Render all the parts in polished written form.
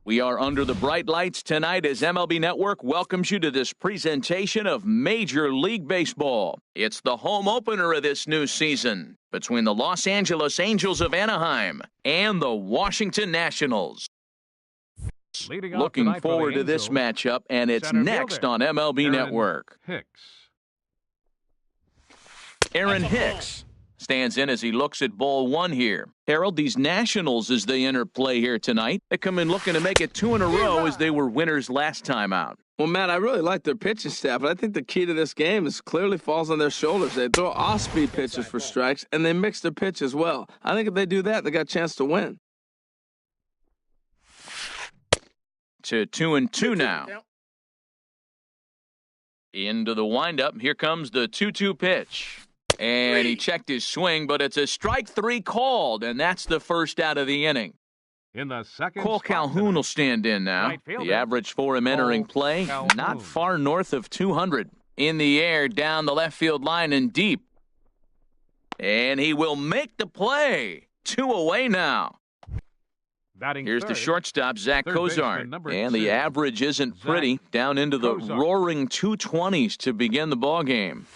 We are under the bright lights tonight as MLB Network welcomes you to this presentation of Major League Baseball. It's the home opener of this new season between the Los Angeles Angels of Anaheim and the Washington Nationals. Looking forward to this matchup, and it's next on MLB Network. Aaron Hicks stands in as he looks at ball one here. Harold, these Nationals, as they enter play here tonight, they come in looking to make it two in a row as they were winners last time out. Well, Matt, I really like their pitching staff, but I think the key to this game is clearly falls on their shoulders. They throw off-speed pitches for strikes, and they mix their pitch as well. I think if they do that, they got a chance to win. To 2-2 now. Into the windup. Here comes the 2-2 pitch. And he checked his swing, but it's a strike three called, and that's the first out of the inning. In the second, Cole Calhoun will stand in now. The average for him entering play, not far north of 200. In the air, down the left field line and deep. And he will make the play. 2 away now. Here's the shortstop, Zach Cozart. And the average isn't pretty. Down into the roaring 220s to begin the ball game.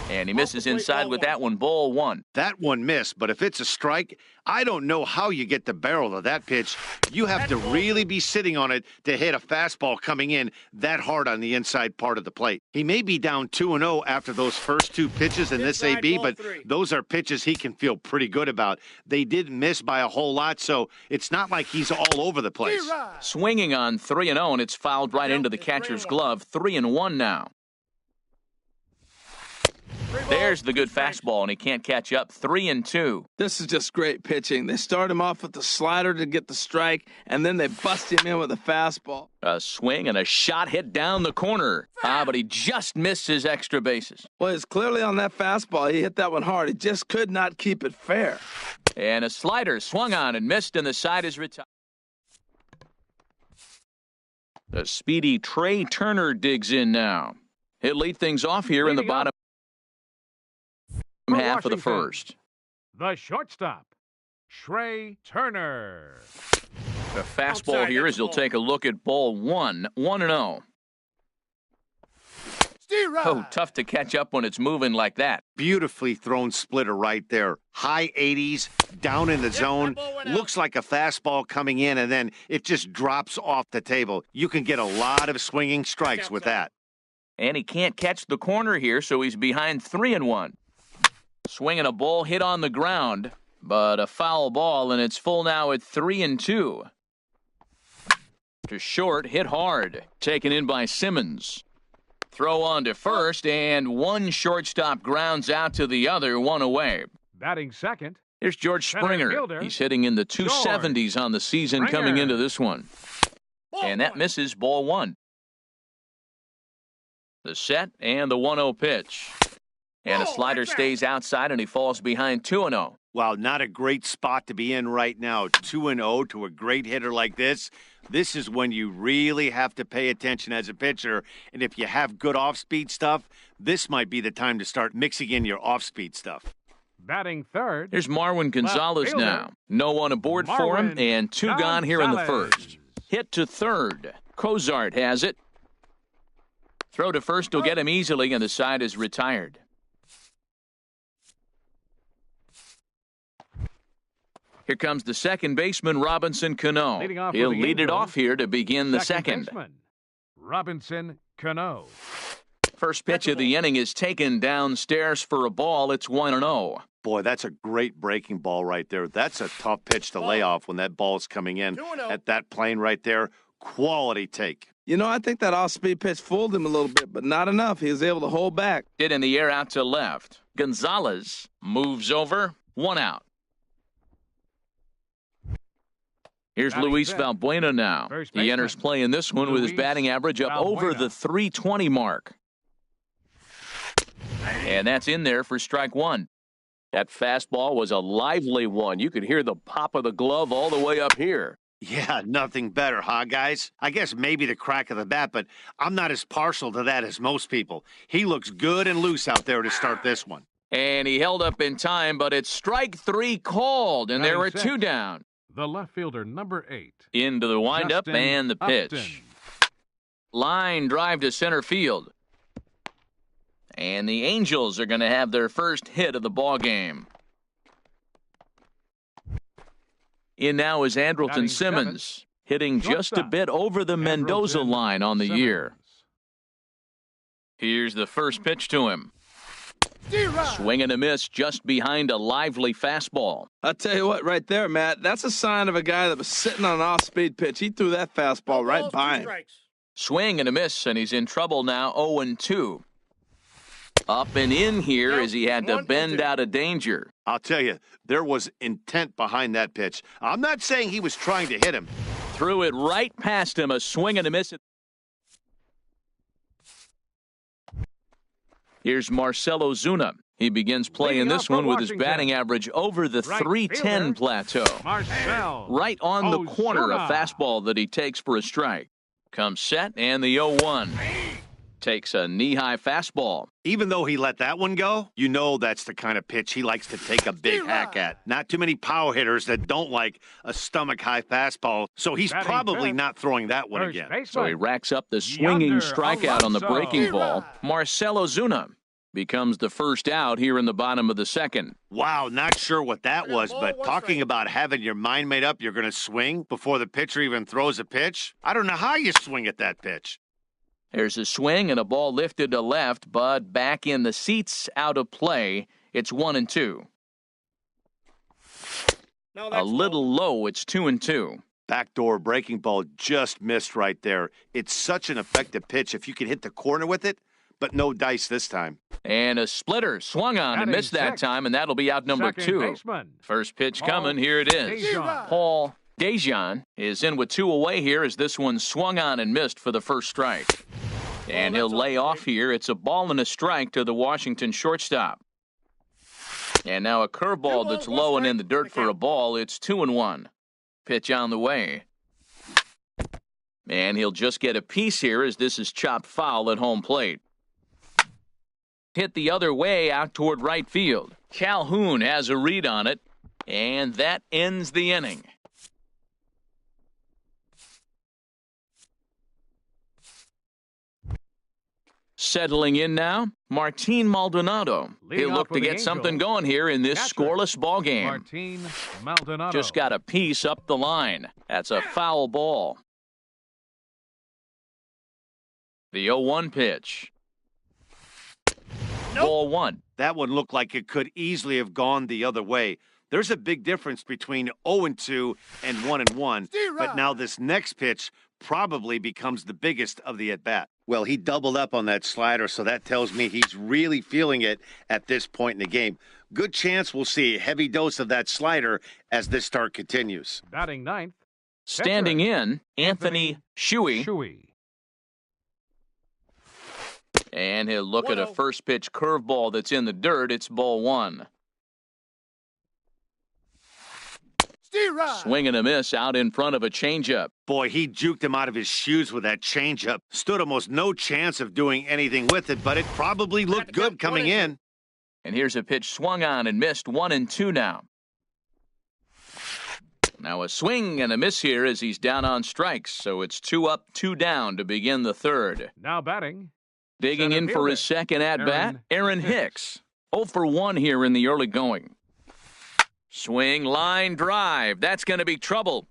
And he misses inside with that one, ball one. That one missed, but if it's a strike, I don't know how you get the barrel of that pitch. You have to really be sitting on it to hit a fastball coming in that hard on the inside part of the plate. He may be down 2-0 after those first two pitches in this AB, but those are pitches he can feel pretty good about. They didn't miss by a whole lot, so it's not like he's all over the place. Swinging on 3-0, and it's fouled right into the catcher's glove. 3-1 now. There's the good fastball, and he can't catch up. 3-2. This is just great pitching. They start him off with the slider to get the strike, and then they bust him in with a fastball. A swing and a shot hit down the corner. But he just missed his extra bases. Well, it's clearly on that fastball. He hit that one hard. He just could not keep it fair. And a slider swung on and missed, and the side is retired. The speedy Trey Turner digs in now. He'll lead things off here in the bottom half of the first. The shortstop, Trey Turner. The fastball here as he'll take a look at ball one. 1-0. Oh, tough to catch up when it's moving like that. Beautifully thrown splitter right there. High 80s, down in the zone. Looks like a fastball coming in, and then it just drops off the table. You can get a lot of swinging strikes with that. And he can't catch the corner here, so he's behind 3-1. Swinging a ball hit on the ground, but a foul ball, and it's full now at 3-2. To short, hit hard, taken in by Simmons. Throw on to first, and one shortstop grounds out to the other, 1 away. Batting second. Here's George Springer. He's hitting in the 270s on the season coming into this one. And that misses, ball one. The set and the 1-0 pitch. And a slider stays outside, and he falls behind 2-0. Wow, not a great spot to be in right now. 2-0 to a great hitter like this. This is when you really have to pay attention as a pitcher. And if you have good off-speed stuff, this might be the time to start mixing in your off-speed stuff. Batting third. Here's Marwin Gonzalez now. No one aboard for him, and 2 gone here in the first. Hit to third. Cozart has it. Throw to first will get him easily, and the side is retired. Here comes the second baseman, Robinson Cano. He'll lead it off here to begin the second. Robinson Cano. First pitch of the inning is taken downstairs for a ball. It's 1-0. Boy, that's a great breaking ball right there. That's a tough pitch to lay off when that ball's coming in at that plane right there. Quality take. You know, I think that off-speed pitch fooled him a little bit, but not enough. He was able to hold back. Hit in the air out to left. Gonzalez moves over. 1 out. Here's Luis Valbuena now. He enters play in this one with his batting average up over the 320 mark. And that's in there for strike one. That fastball was a lively one. You could hear the pop of the glove all the way up here. Yeah, nothing better, huh, guys? I guess maybe the crack of the bat, but I'm not as partial to that as most people. He looks good and loose out there to start this one. And he held up in time, but it's strike three called, and there were 2 down. The left fielder, number 8. Into the windup Justin and the pitch. Upton. Line drive to center field. And the Angels are going to have their first hit of the ball game. In now is Andrelton Batting Simmons, hitting just a Shortstop, bit over the Mendoza Andrelton line on the Simmons. year. Here's the first pitch to him. Swing and a miss just behind a lively fastball. I'll tell you what, right there, Matt, that's a sign of a guy that was sitting on an off-speed pitch. He threw that fastball right by him. Swing and a miss, and he's in trouble now, 0-2. Up and in here as he had to bend out of danger. I'll tell you, there was intent behind that pitch. I'm not saying he was trying to hit him. Threw it right past him, a swing and a miss. Here's Marcelo Zuna. He begins playing Leading this off for one with his Washington. batting average over the Right 310 fielder, plateau. Marcel. Right on the corner, a Ozuna. fastball that he takes for a strike. Comes set, and the 0-1. Takes a knee-high fastball. Even though he let that one go, you know that's the kind of pitch he likes to take a big hack at. Not too many power hitters that don't like a stomach-high fastball, so he's Batting probably fifth, not throwing that one First again. baseman. So he racks up the swinging Yonder strikeout on the Alonso. breaking ball. Marcelo Zuna becomes the first out here in the bottom of the second. Wow, not sure what that was, but talking about having your mind made up you're going to swing before the pitcher even throws a pitch, I don't know how you swing at that pitch. There's a swing and a ball lifted to left, but back in the seats, out of play. It's 1-2. A little low. It's 2-2. Backdoor breaking ball just missed right there. It's such an effective pitch if you can hit the corner with it, but no dice this time. And a splitter swung on and Batting missed that sixth. time, and that'll be out number Second 2. baseman. First pitch Paul coming. Here it is. Dejan. Paul Dejan is in with 2 away here as this one swung on and missed for the first strike. And he'll lay off here. It's a ball and a strike to the Washington shortstop. And now a curveball that's low and in the dirt for a ball. It's 2-1. Pitch on the way. And he'll just get a piece here as this is chopped foul at home plate. Hit the other way out toward right field. Calhoun has a read on it, and that ends the inning. Settling in now, Martin Maldonado. Leading He'll off look for to the get something Angels, going here in this catcher, scoreless ball game. Martin Maldonado. Just got a piece up the line. That's a foul ball. The 0-1 pitch. Ball 1. That one looked like it could easily have gone the other way. There's a big difference between 0-2 and 1-1, but now this next pitch probably becomes the biggest of the at-bat. Well, he doubled up on that slider, so that tells me he's really feeling it at this point in the game. Good chance we'll see a heavy dose of that slider as this start continues. Batting ninth, Standing in, Anthony Shuey. Shuey. And he'll look at a first pitch curveball that's in the dirt. It's ball 1. Swing and a miss out in front of a changeup. Boy, he juked him out of his shoes with that changeup. Stood almost no chance of doing anything with it, but it probably looked good coming in. And here's a pitch swung on and missed. 1-2 now. Now a swing and a miss here as he's down on strikes. So it's 2 up, 2 down to begin the third. Now batting, Digging center in for his fielder, second at-bat, Aaron Aaron Hicks. 0 for 1 here in the early going. Swing, line, drive. That's going to be trouble.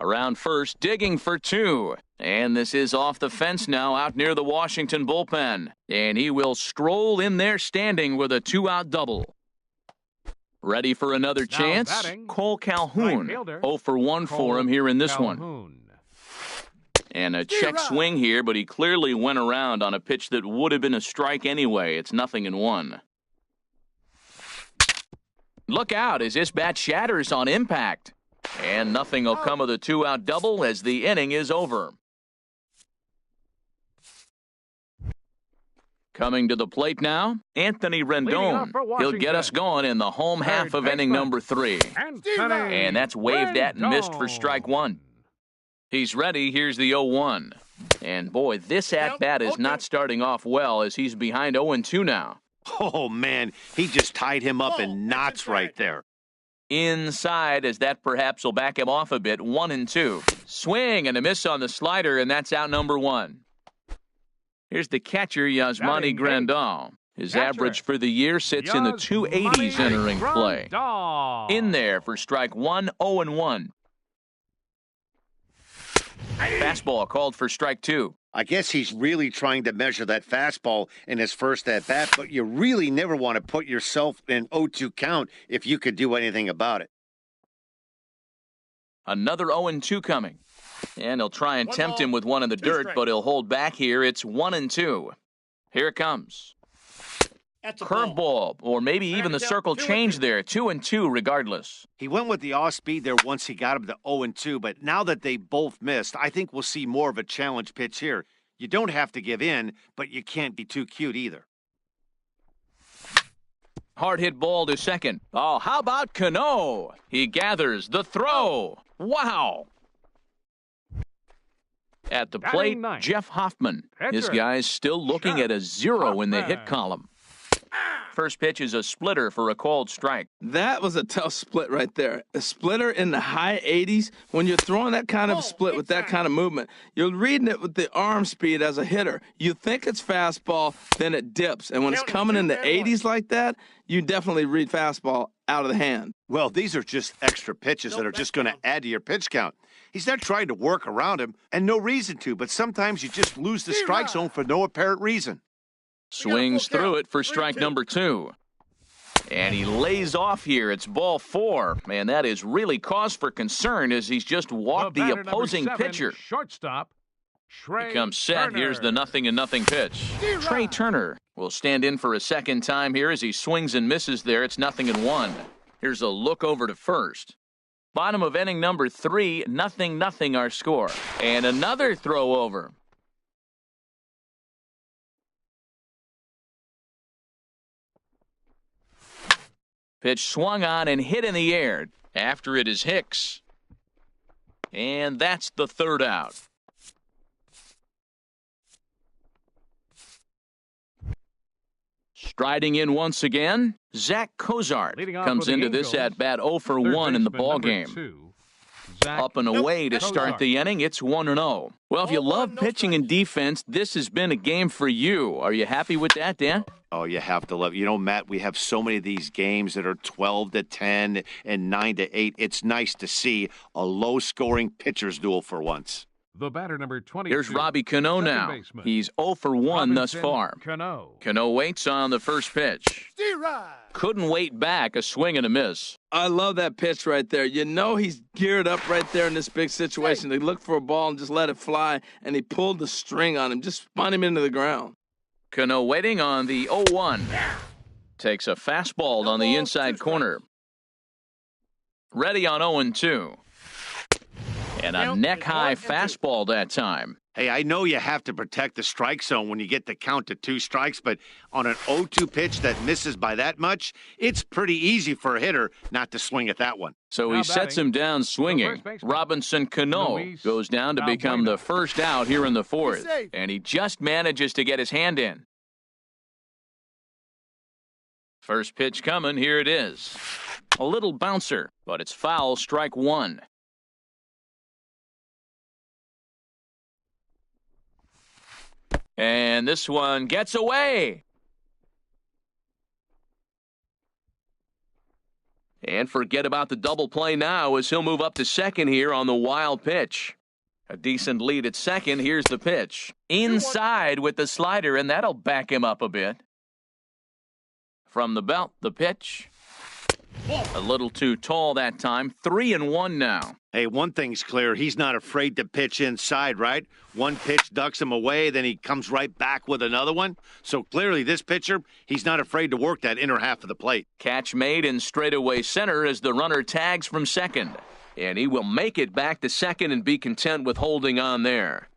Around first, digging for 2. And this is off the fence now out near the Washington bullpen. And he will stroll in there standing with a 2-out double. Ready for another Now chance? batting, Cole Calhoun. right fielder, 0 for 1 for Cole him here in this one. Calhoun. And a check swing here, but he clearly went around on a pitch that would have been a strike anyway. It's 0-1. Look out as this bat shatters on impact. And nothing will come of the 2-out double as the inning is over. Coming to the plate now, Anthony Leading off Rendon. for He'll get us Washington, going in the home half third of inning baseman, number 3. Anthony And that's waved at and missed for strike 1. He's ready. Here's the 0-1. And boy, this at-bat is not starting off well as he's behind 0-2 now. Oh, man, he just tied him up in knots right there. Inside, as that perhaps will back him off a bit. 1-2. Swing and a miss on the slider, and that's out number 1. Here's the catcher, Yasmani Grandal. His average for the year sits in the 280s entering play. In there for strike 1, 0-1. Fastball called for strike 2. I guess he's really trying to measure that fastball in his first at-bat, but you really never want to put yourself in 0-2 count if you could do anything about it. Another 0-2 coming. And he'll try and tempt him with one in the dirt, but he'll hold back here. It's 1-2. Here it comes. Curveball, or maybe even the circle change there. 2-2 regardless. He went with the off-speed there once he got him to 0-2, but now that they both missed, I think we'll see more of a challenge pitch here. You don't have to give in, but you can't be too cute either. Hard hit ball to second. Oh, how about Cano? He gathers the throw. Wow. At the plate, Jeff Hoffman. His guy's still looking at a 0 in the hit column. First pitch is a splitter for a called strike. That was a tough split right there. A splitter in the high 80s. When you're throwing that kind of split with that kind of movement, you're reading it with the arm speed as a hitter. You think it's fastball, then it dips. And when it's coming in the 80s like that, you definitely read fastball out of the hand. Well, these are just extra pitches that are just going to add to your pitch count. He's not trying to work around him, and no reason to, but sometimes you just lose the strike zone for no apparent reason. Swings through it for strike number 2. And he lays off here. It's ball 4. Man, that is really cause for concern as he's just walked the opposing pitcher. Shortstop. He comes set. Here's the 0-0 pitch. Trey Turner will stand in for a second time here as he swings and misses there. It's 0-1. Here's a look over to first. Bottom of inning number 3, 0-0 our score. And another throw over. Pitch swung on and hit in the air. After it is Hicks. And that's the third out. Striding in once again, Zach Cozart comes into this at-bat 0 for 1 in the ballgame. Up and away to start the inning, it's 1-0. Well, if you love pitching and defense, this has been a game for you. Are you happy with that, Dan? Oh, you have to love it. You know, Matt, we have so many of these games that are 12-10 and 9-8. It's nice to see a low-scoring pitcher's duel for once. The batter number 22. Here's Robbie Cano now. He's 0 for 1 thus far. Cano waits on the first pitch. Couldn't wait back, a swing and a miss. I love that pitch right there. You know he's geared up right there in this big situation. They looked for a ball and just let it fly, and he pulled the string on him, just spun him into the ground. Cano waiting on the 0-1. Takes a fastball on the inside corner. Ready on 0-2. And a neck-high fastball that time. Hey, I know you have to protect the strike zone when you get the count to 2 strikes, but on an 0-2 pitch that misses by that much, it's pretty easy for a hitter not to swing at that one. So he sets him down swinging. Robinson Cano goes down to become the first out here in the 4th. And he just manages to get his hand in. First pitch coming, here it is. A little bouncer, but it's foul, strike 1. And this one gets away. And forget about the double play now as he'll move up to second here on the wild pitch. A decent lead at second. Here's the pitch. Inside with the slider, and that'll back him up a bit. From the belt, the pitch. A little too tall that time. 3-1 now. Hey, one thing's clear. He's not afraid to pitch inside, right? One pitch ducks him away, then he comes right back with another one. So clearly this pitcher, he's not afraid to work that inner half of the plate. Catch made in straightaway center as the runner tags from second. And he will make it back to second and be content with holding on there.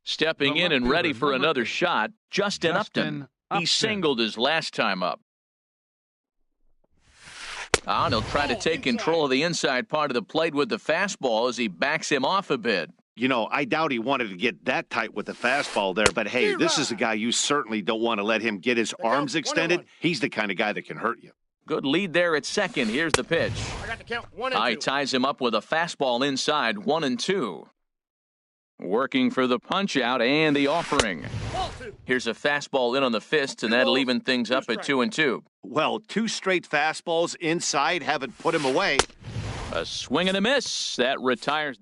Stepping in and ready for another shot, Justin Upton. He singled his last time up. And he'll try to take control of the inside part of the plate with the fastball as he backs him off a bit. You know, I doubt he wanted to get that tight with the fastball there, but hey, this is a guy you certainly don't want to let him get his arms extended. He's the kind of guy that can hurt you. Good lead there at second. Here's the pitch. I got to count 1 and 2. High ties him up with a fastball inside, 1-2. Working for the punch out and the offering. Ball 2. Here's a fastball in on the fist, and that'll even things up at 2-2. Well, 2 straight fastballs inside haven't put him away. A swing and a miss. That retires.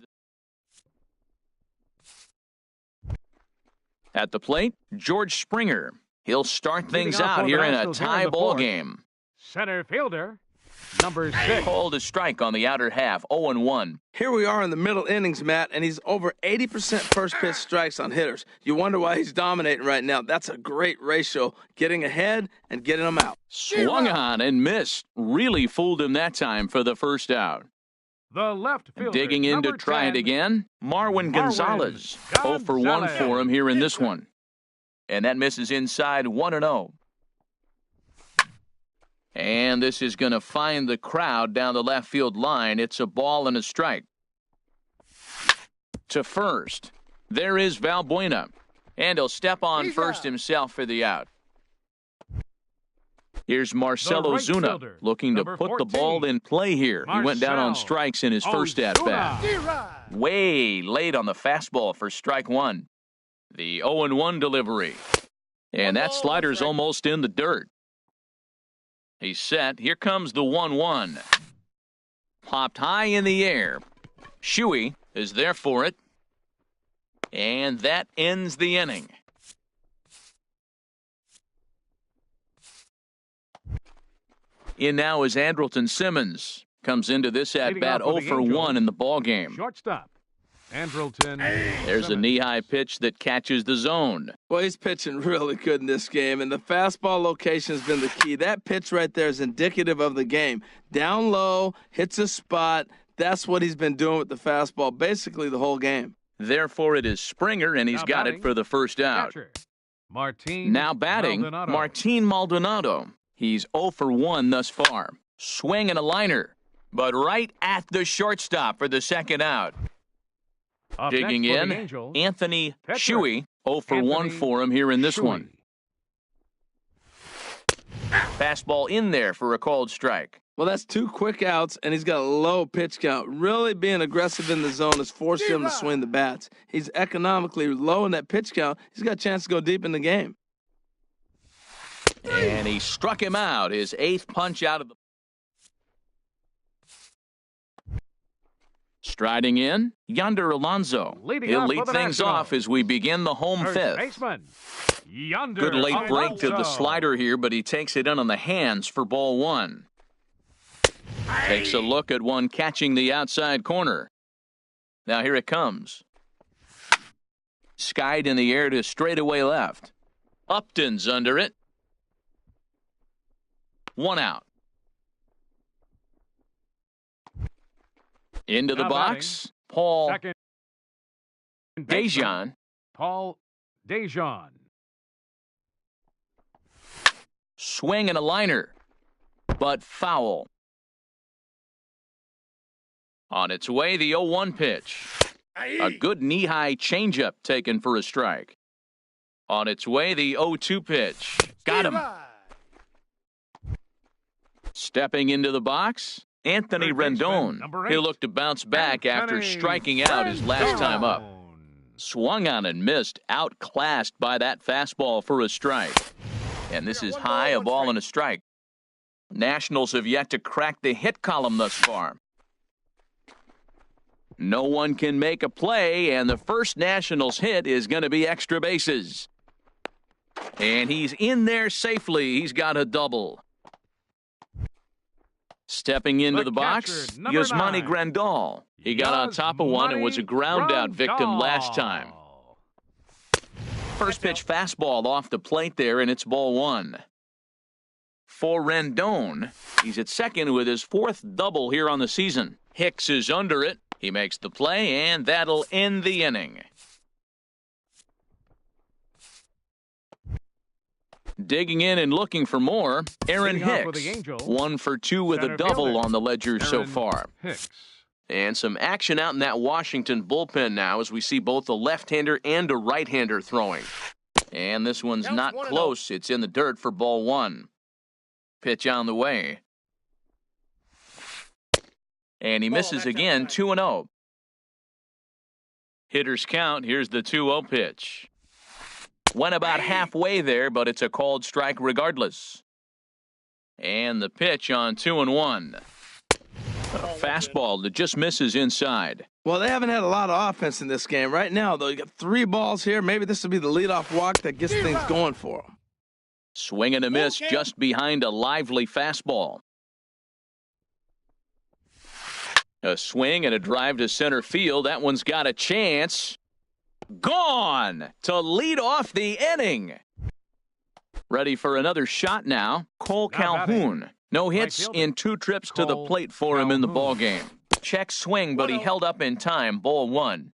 At the plate, George Springer. He'll start things out here in a tie ball game. Center fielder, number 6. Called a strike on the outer half, 0-1. Here we are in the middle innings, Matt, and he's over 80% first pitch strikes on hitters. You wonder why he's dominating right now. That's a great ratio, getting ahead and getting them out. Swung on and missed. Really fooled him that time for the first out. The left fielder, Digging in to try it again, Marwin Gonzalez. 0 for 1 for him here in this one. And that misses inside, 1-0. And this is going to find the crowd down the left field line. It's a ball and a strike. To first. There is Valbuena. And he'll step on first himself for the out. Here's Marcelo Zuna looking to put the ball in play here. He went down on strikes in his first at-bat. Way late on the fastball for strike 1. The 0-1 delivery. And that slider's almost in the dirt. He's set. Here comes the 1-1. Popped high in the air. Shuey is there for it. And that ends the inning. In now is Andrelton Simmons. Comes into this at-bat 0 for 1 in the ball game. Shortstop, Andrelton. There's a knee-high pitch that catches the zone. Well, he's pitching really good in this game, and the fastball location has been the key. That pitch right there is indicative of the game. Down low, hits a spot. That's what he's been doing with the fastball basically the whole game. Therefore, it is Springer, and he's got it for the first out. Now batting, Martin Maldonado. He's 0 for 1 thus far. Swing and a liner, but right at the shortstop for the second out. Digging in, Anthony Shuey, 0 for 1 for him here in this one. Fastball in there for a called strike. Well, that's 2 quick outs, and he's got a low pitch count. Really being aggressive in the zone has forced him to swing the bats. He's economically low in that pitch count. He's got a chance to go deep in the game. And he struck him out, his 8th punch out of the... Striding in, Yonder Alonso. He'll lead things off as we begin the home 5th. Good late break to the slider here, but he takes it in on the hands for ball 1. Takes a look at one catching the outside corner. Now here it comes. Skied in the air to straightaway left. Upton's under it. 1 out. Into the box, Paul Dejan. Paul Dejan. Swing and a liner, but foul. On its way, the 0-1 pitch. A good knee-high changeup taken for a strike. On its way, the 0-2 pitch. Got him. Stepping into the box, Anthony Rendon. He'll look to bounce back after striking out his last time up. Swung on and missed, outclassed by that fastball for a strike. And this is high, a ball and a strike. Nationals have yet to crack the hit column thus far. No one can make a play, and the first Nationals hit is going to be extra bases. And he's in there safely. He's got a double. Stepping into the box, Yasmani Grandal. He got on top of one and was a ground-out victim last time. First pitch fastball off the plate there, and it's ball 1. For Rendon, he's at second with his 4th double here on the season. Hicks is under it. He makes the play, and that'll end the inning. Digging in and looking for more, Aaron Hicks. 1 for 2 with a double on the ledger so far. And some action out in that Washington bullpen now as we see both a left-hander and a right-hander throwing. And this one's not close. It's in the dirt for ball 1. Pitch on the way. And he misses again, 2-0. Hitters count. Here's the 2-0 pitch. Went about halfway there, but it's a called strike regardless. And the pitch on 2-1. A fastball that just misses inside. Well, they haven't had a lot of offense in this game. Right now, though, you got 3 balls here. Maybe this will be the leadoff walk that gets things going for them. Swing and a miss just behind a lively fastball. A swing and a drive to center field. That one's got a chance. Gone to lead off the inning. Ready for another shot now. Cole Calhoun. No hits in 2 trips to the plate for him in the ballgame. Check swing, but he held up in time. Ball 1.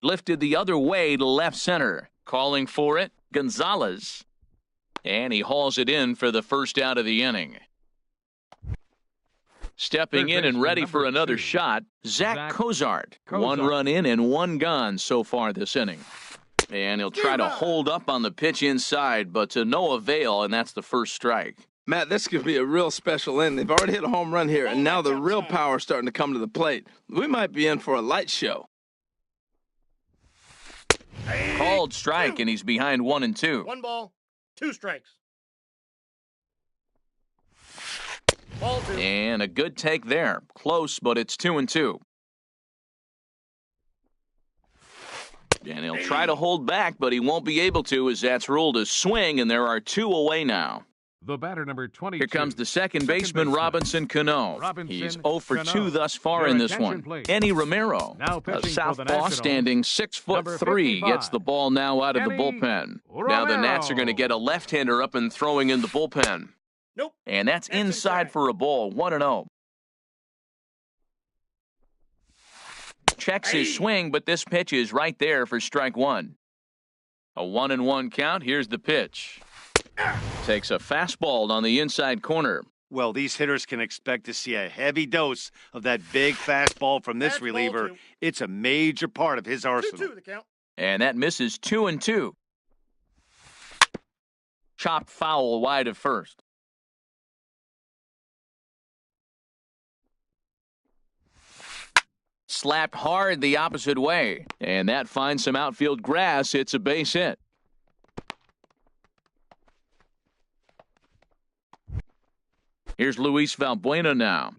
Lifted the other way to left center. Calling for it, Gonzalez. And he hauls it in for the first out of the inning. Stepping in and ready for another shot, Zach Cozart. 1 run in and 1 gone so far this inning. And he'll try to hold up on the pitch inside, but to no avail, and that's the first strike. Matt, this could be a real special inning. They've already hit a home run here, and now the real power is starting to come to the plate. We might be in for a light show. Called strike, and he's behind 1-2. 1 ball, 2 strikes. Ball 2. And a good take there. Close, but it's 2-2. And he'll try to hold back, but he won't be able to, as that's ruled a swing, and there are 2 away now. The batter, number 22. Here comes the second baseman, Robinson Cano. He's 0 for 2 thus far in this one. Eddie Romero, a southpaw standing 6'3", gets the ball now out of the bullpen. Now the Nats are going to get a left-hander up and throwing in the bullpen. Nope. And that's inside for a ball, 1-0. Checks his swing, but this pitch is right there for strike 1. A 1-1 count. Here's the pitch. Takes a fastball on the inside corner. Well, these hitters can expect to see a heavy dose of that big fastball from this reliever. It's a major part of his arsenal. 2-2 the count. And that misses 2-2. Chopped foul wide of first. Slapped hard the opposite way. And that finds some outfield grass. It's a base hit. Here's Luis Valbuena now.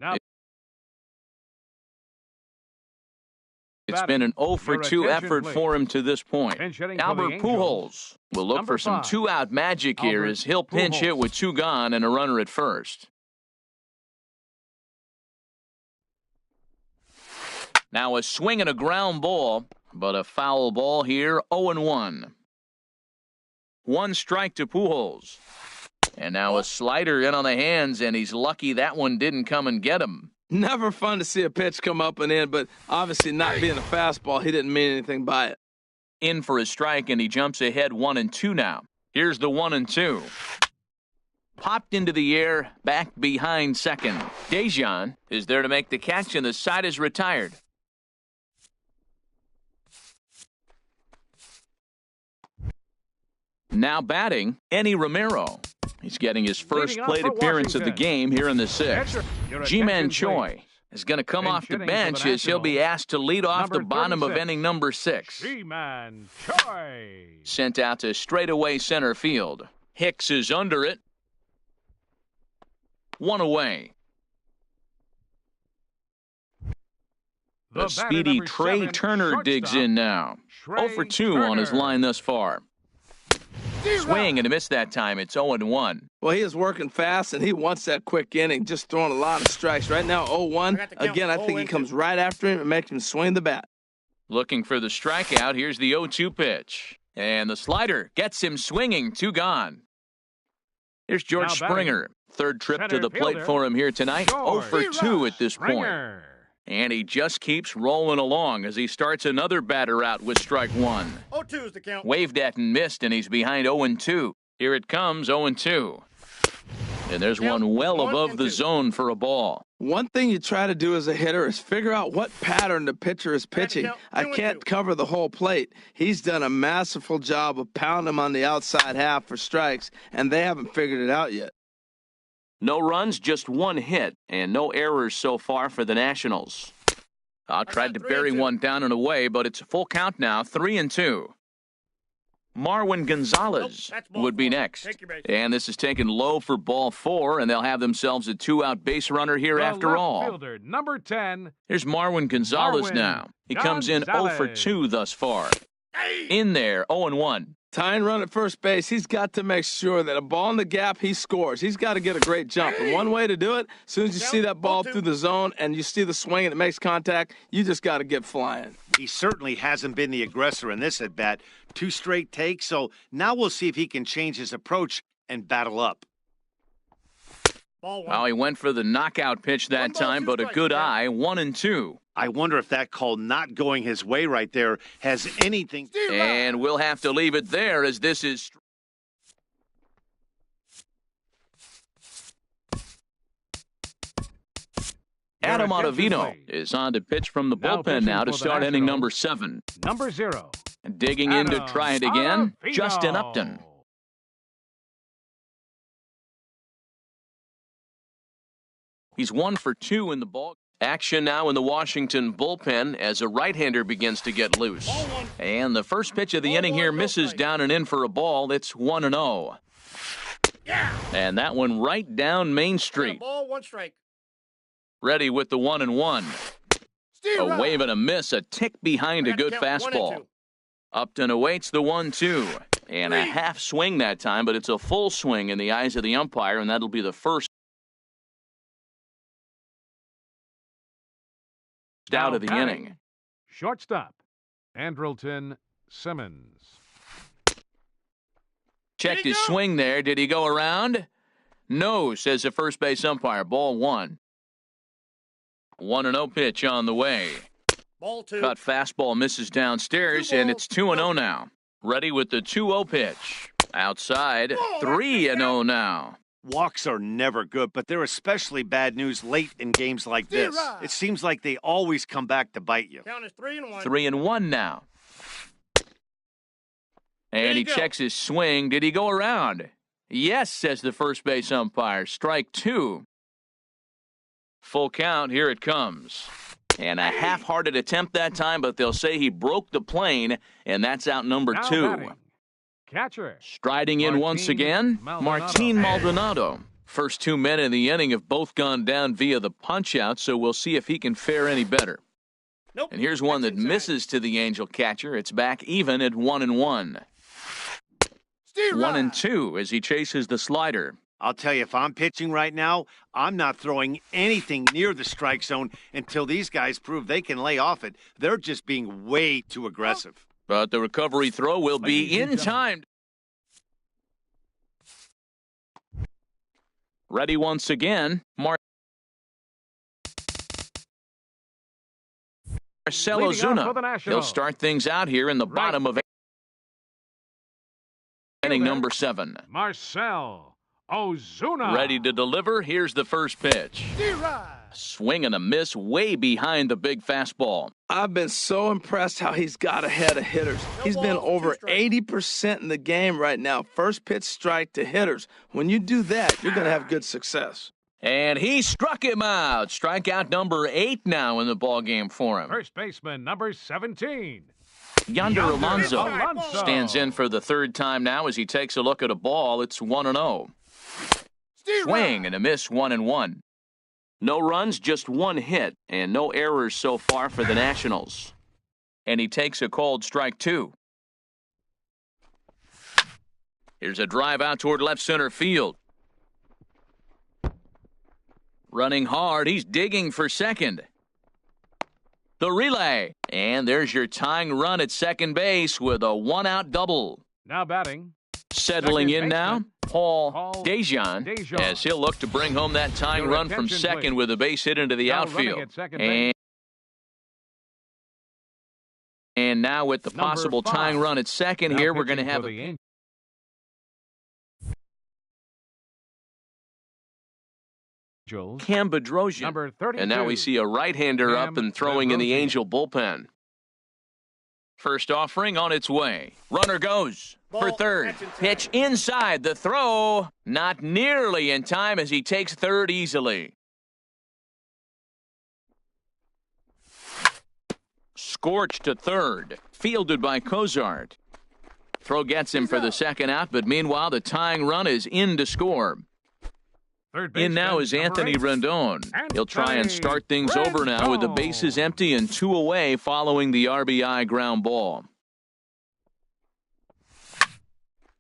It's been an 0 for 2 effort for him to this point. Albert Pujols will look for some 2-out magic here as he'll pinch hit with 2 gone and a runner at first. Now a swing and a ground ball, but a foul ball here, 0-1. 1 strike to Pujols. And now a slider in on the hands, and he's lucky that one didn't come and get him. Never fun to see a pitch come up and in, but obviously not being a fastball, he didn't mean anything by it. In for a strike, and he jumps ahead 1-2 now. Here's the 1-2. Popped into the air, back behind second. Dejan is there to make the catch, and the side is retired. Now batting, Eddie Romero. He's getting his first plate appearance of the game here in the 6th. Ji-Man Choi is going to come off the bench as he'll be asked to lead off the bottom of inning number 6. Ji-Man Choi. Sent out to straightaway center field. Hicks is under it. 1 away. The speedy Trey Turner digs in now. 0 for 2 on his line thus far. Swing and a miss that time. It's 0-1. Well, he is working fast, and he wants that quick inning, just throwing a lot of strikes. Right now, 0-1. Again, I think he comes right after him and makes him swing the bat. Looking for the strikeout. Here's the 0-2 pitch. And the slider gets him swinging. 2 gone. Here's George Springer. 3rd trip to the plate for him here tonight. 0 for 2 at this point. And he just keeps rolling along as he starts another batter out with strike 1. 0-2 is the count. Waved at and missed, and he's behind 0-2. Here it comes, 0-2. And there's one well above the zone for a ball. One thing you try to do as a hitter is figure out what pattern the pitcher is pitching. I can't cover the whole plate. He's done a masterful job of pounding him on the outside half for strikes, and they haven't figured it out yet. No runs, just one hit, and no errors so far for the Nationals. Tried to bury one down and away, but it's a full count now, 3-2. Marwin Gonzalez would be next. And this is taken low for ball 4, and they'll have themselves a 2-out base runner here after all. Fielder, number 10. Here's Marwin Gonzalez now. He comes in 0 for 2 thus far. In there, 0-1. Tying run at first base, he's got to make sure that a ball in the gap, he scores. He's got to get a great jump. And one way to do it, as soon as you see that ball through the zone and you see the swing and it makes contact, you just got to get flying. He certainly hasn't been the aggressor in this at-bat. 2 straight takes, so now we'll see if he can change his approach and battle up. Well, he went for the knockout pitch that time, but a good eye, 1-2. I wonder if that call not going his way right there has anything. And we'll have to leave it there as this is. Adam Ottavino is on to pitch from the bullpen now to start inning number 7. Number 0. Digging in to try it again, Justin Upton. He's 1 for 2 in the ball. Action now in the Washington bullpen as a right-hander begins to get loose. And the first pitch of the inning here misses down and in for a ball. It's 1-0. And that one right down Main Street. Ball, 1 strike. Ready with the 1-1. A wave and a miss, a tick behind a good fastball. Upton awaits the 1-2. And a half swing that time, but it's a full swing in the eyes of the umpire, and that'll be the first out of the inning. Shortstop, Andrelton Simmons. Checked his swing there. Did he go around? No, says the first base umpire. Ball 1. 1-0 pitch on the way. Ball 2. Cut fastball misses downstairs, and it's 2-0 now. Ready with the 2-0 pitch. Outside, 3-0 now. Walks are never good, but they're especially bad news late in games like this. It seems like they always come back to bite you. Count is 3-1. 3-1 now. And he checks his swing. Did he go around? Yes, says the first base umpire. Strike 2. Full count. Here it comes. And a half-hearted attempt that time, but they'll say he broke the plane, and that's out number 2. Catcher. Striding in once again, Martin Maldonado. First 2 men in the inning have both gone down via the punch-out, so we'll see if he can fare any better. Nope. And here's one that misses to the Angel catcher. It's back even at 1-1. 1-2 as he chases the slider. I'll tell you, if I'm pitching right now, I'm not throwing anything near the strike zone until these guys prove they can lay off it. They're just being way too aggressive. But the recovery throw will be in time. Ready once again, Marcell Ozuna. He'll start things out here in the bottom of inning number 7. Marcell Ozuna. Ready to deliver. Here's the first pitch. Swing and a miss way behind the big fastball. I've been so impressed how he's got ahead of hitters. He's been over 80% in the game right now. First pitch strike to hitters. When you do that, you're going to have good success. And he struck him out. Strikeout number 8 now in the ballgame for him. First baseman number 17. Yonder Alonso stands in for the 3rd time now as he takes a look at a ball. It's 1-0. Swing and a miss, 1-1. No runs, just 1 hit, and no errors so far for the Nationals. And he takes a called strike 2. Here's a drive out toward left center field. Running hard, he's digging for second. The relay, and there's your tying run at second base with a 1-out double. Now batting. Settling in now, Paul Dejan, as he'll look to bring home that tying run from second with a base hit into the outfield. And now with the possible tying run at second here, we're going to have Cam Bedrosian. And now we see a right-hander up and throwing in the Angel bullpen. First offering on its way. Runner goes. for third. Pitch inside. The throw not nearly in time as he takes third easily. Scorched to third. Fielded by Cozart. Throw gets him for the second out, but meanwhile the tying run is in to score. In now is Anthony Rendon. He'll try and start things over now with the bases empty and 2 away following the RBI ground ball.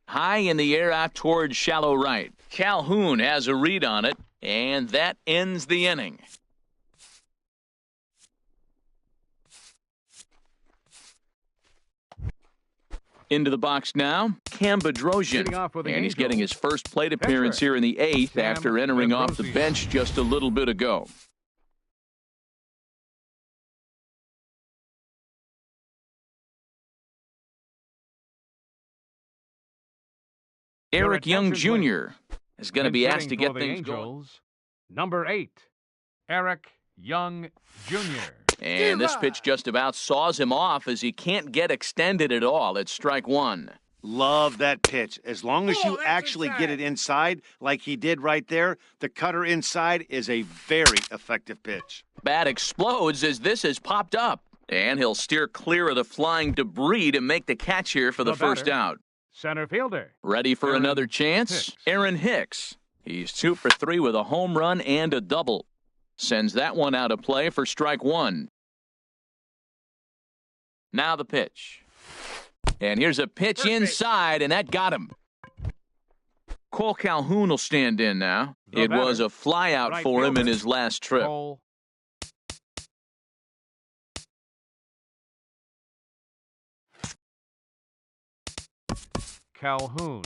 High in the air out towards shallow right. Calhoun has a read on it, and that ends the inning. Into the box now, Cam Bedrosian, and he's getting his first plate appearance here in the 8th after entering off the bench just a little bit ago. Eric Young Jr. is going to be asked to get things going. Number 8, Eric Young Jr. And this pitch just about saws him off as he can't get extended at all. It's strike one. Love that pitch. As long as you actually get it inside like he did right there, the cutter inside is a very effective pitch. Bat explodes as this has popped up. And he'll steer clear of the flying debris to make the catch here for the first out. Center fielder. Ready for another chance? Aaron Hicks. He's 2 for 3 with a home run and a double. Sends that one out of play for strike one. Now the pitch. And here's a pitch inside, and that got him. Cole Calhoun will stand in now. It was a flyout for him in his last trip. Calhoun.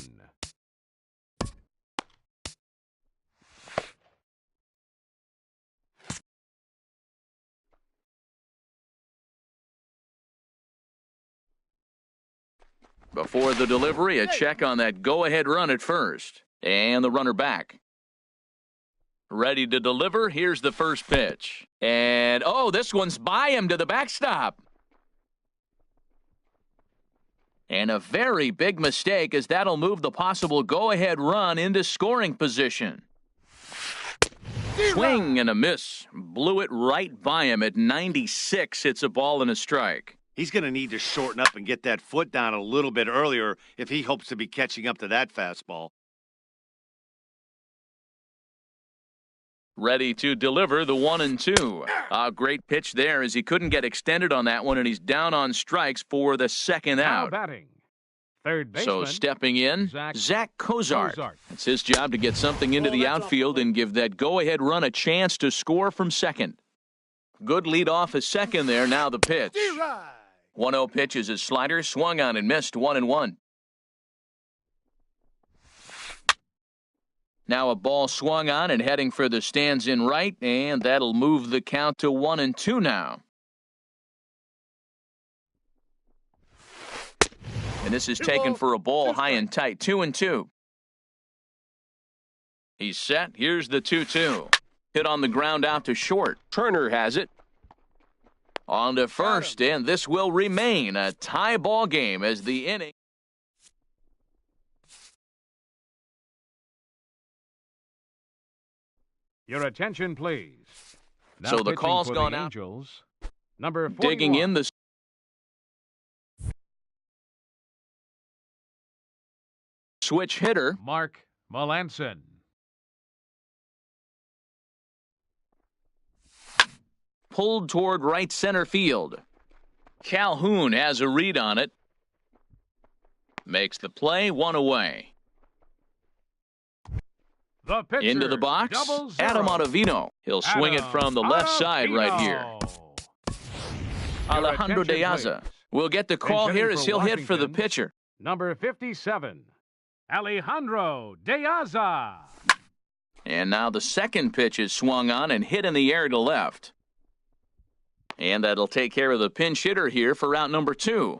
Before the delivery, a check on that go-ahead run at first. And the runner back. Ready to deliver. Here's the first pitch. And, oh, this one's by him to the backstop. And a very big mistake as that'll move the possible go-ahead run into scoring position. Swing and a miss. Blew it right by him at 96. It's a ball and a strike. He's going to need to shorten up and get that foot down a little bit earlier if he hopes to be catching up to that fastball. Ready to deliver the 1-2. A great pitch there as he couldn't get extended on that one, and he's down on strikes for the second out. Batting. Third baseman. So stepping in, Zach Cozart. It's his job to get something into the outfield and give that go-ahead run a chance to score from second. Good lead off at second there. Now the pitch. 1-0 pitch is a slider, swung on and missed, 1-1. Now a ball swung on and heading for the stands in right, and that'll move the count to 1-2 now. And this is taken for a ball high and tight, 2-2. He's set. Here's the 2-2. Hit on the ground out to short. Turner has it. On to first, and this will remain a tie ball game as the inning. Your attention, please. Now so the call's gone out. Angels, number 41. Digging in the switch hitter, Mark Melanson. Pulled toward right center field. Calhoun has a read on it. Makes the play, 1 away. The pitcher, into the box, Adam Ottavino. He'll swing it from the left side right here. Alejandro De Aza will get the call here as he'll hit for the pitcher. Number 57, Alejandro De Aza. And now the second pitch is swung on and hit in the air to left. And that'll take care of the pinch hitter here for out number 2.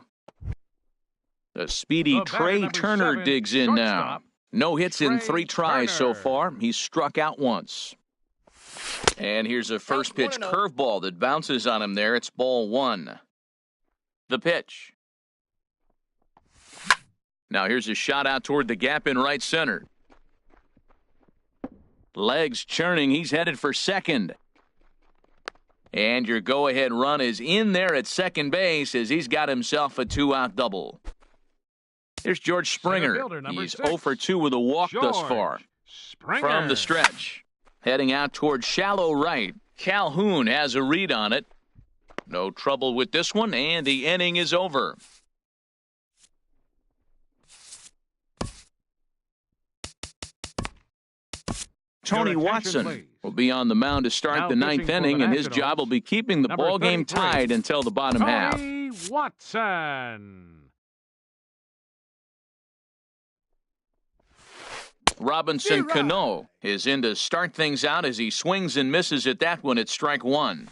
The speedy Trey Turner digs in now. No hits in 3 tries so far. He's struck out once. And here's a first pitch curveball that bounces on him there. It's ball 1. The pitch. Now here's a shot out toward the gap in right center. Legs churning. He's headed for second. And your go-ahead run is in there at second base as he's got himself a two-out double. Here's George Springer. He's 0 for 2 with a walk thus far. From the stretch. Heading out toward shallow right. Calhoun has a read on it. No trouble with this one, and the inning is over. Tony Watson will be on the mound to start the ninth inning, and his job will be keeping the ball game tied until the bottom half. Tony Watson. Robinson Cano is in to start things out as he swings and misses at that one at strike one.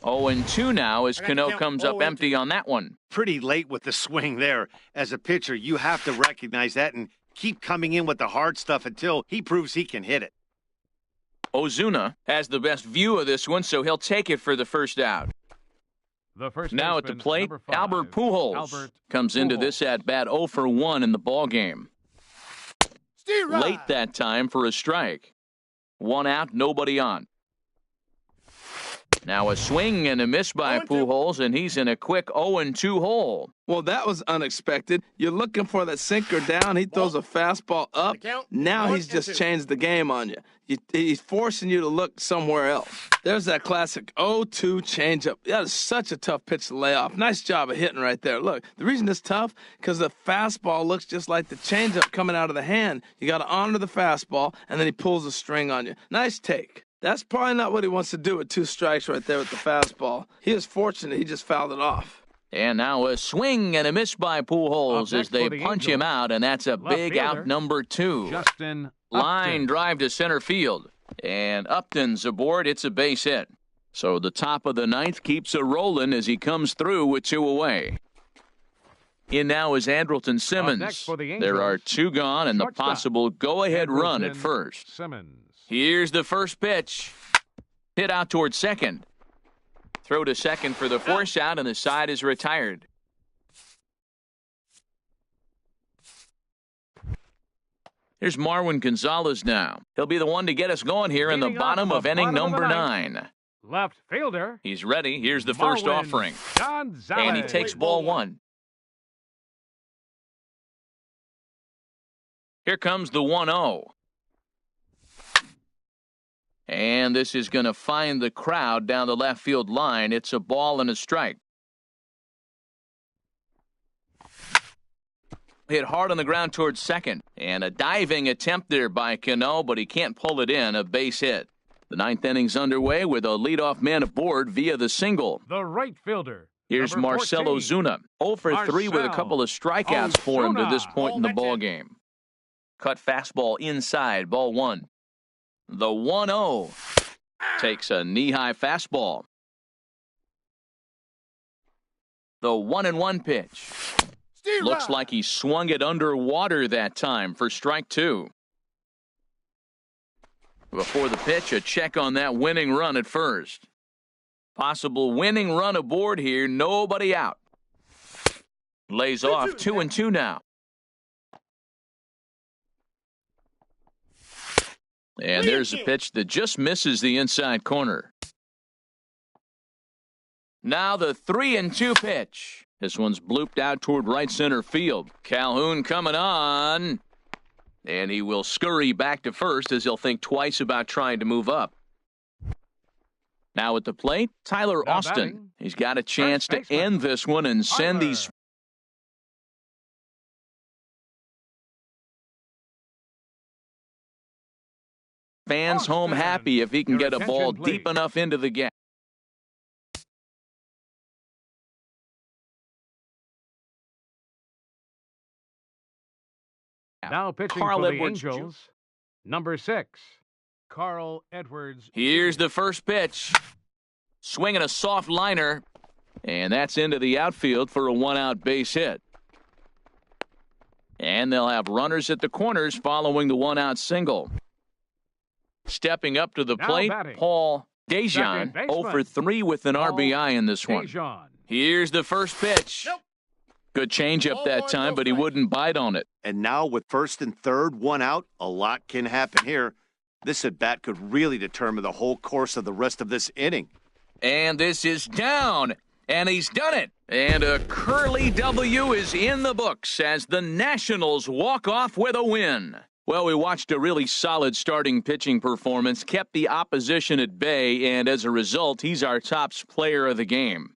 0-2 now as Cano comes up empty on that one. Pretty late with the swing there. As a pitcher, you have to recognize that and keep coming in with the hard stuff until he proves he can hit it. Ozuna has the best view of this one, so he'll take it for the first out. Now at the plate, Albert Pujols comes into this at-bat 0 for 1 in the ballgame. Late that time for a strike. 1 out, nobody on. Now a swing and a miss by Pujols, and he's in a quick 0-2 hole. Well, that was unexpected. You're looking for that sinker down. He throws a fastball up. Now he's just changed the game on you. He's forcing you to look somewhere else. There's that classic 0-2 changeup. That is such a tough pitch to lay off. Nice job of hitting right there. Look, the reason it's tough, because the fastball looks just like the changeup coming out of the hand. You got to honor the fastball, and then he pulls a string on you. Nice take. That's probably not what he wants to do with 2 strikes right there with the fastball. He is fortunate he just fouled it off. And now a swing and a miss by Pujols as they punch him out, and that's a big out number 2. Justin Line drive to center field. And Upton's aboard. It's a base hit. So the top of the ninth keeps a rolling as he comes through with 2 away. In now is Andrelton Simmons. There are 2 gone and the possible go-ahead run at first. Here's the first pitch. Hit out towards second. Throw to second for the force out, and the side is retired. Here's Marwin Gonzalez now. He'll be the one to get us going here in the bottom of inning number 9. Left fielder. He's ready. Here's the first offering. Gonzalez. And he takes ball 1. Here comes the 1-0. And this is going to find the crowd down the left field line. It's a ball and a strike. Hit hard on the ground towards second. And a diving attempt there by Cano, but he can't pull it in. A base hit. The ninth inning's underway with a leadoff man aboard via the single. The right fielder. Here's Marcell Ozuna. 0 for 3 with a couple of strikeouts for him to this point in the ballgame. Cut fastball inside, ball 1. The 1-0 takes a knee-high fastball. The 1-1 pitch. Looks like he swung it underwater that time for strike 2. Before the pitch, a check on that winning run at first. Possible winning run aboard here, nobody out. Lays off 2-2 now. And there's a pitch that just misses the inside corner. Now the 3-2 pitch. This one's blooped out toward right center field. Calhoun coming on. And he will scurry back to first as he'll think twice about trying to move up. Now at the plate, Tyler Austin. He's got a chance to end this one and send these fans home happy if he can get a ball deep enough into the gap. Now pitching Carl for Edwards the Angels, number 6, Carl Edwards. Here's the first pitch. Swinging a soft liner, and that's into the outfield for a 1-out base hit. And they'll have runners at the corners following the 1-out single. Stepping up to the plate, Paul Dejan, 0 for 3 with an RBI in this one. Here's the first pitch. Good changeup that time, but he wouldn't bite on it. And now with first and third, one out, a lot can happen here. This at-bat could really determine the whole course of the rest of this inning. And this is down, and he's done it. And a Curly W is in the books as the Nationals walk off with a win. Well, we watched a really solid starting pitching performance, kept the opposition at bay, and as a result, he's our top player of the game.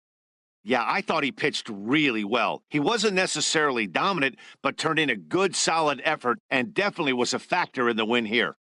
Yeah, I thought he pitched really well. He wasn't necessarily dominant, but turned in a good, solid effort and definitely was a factor in the win here.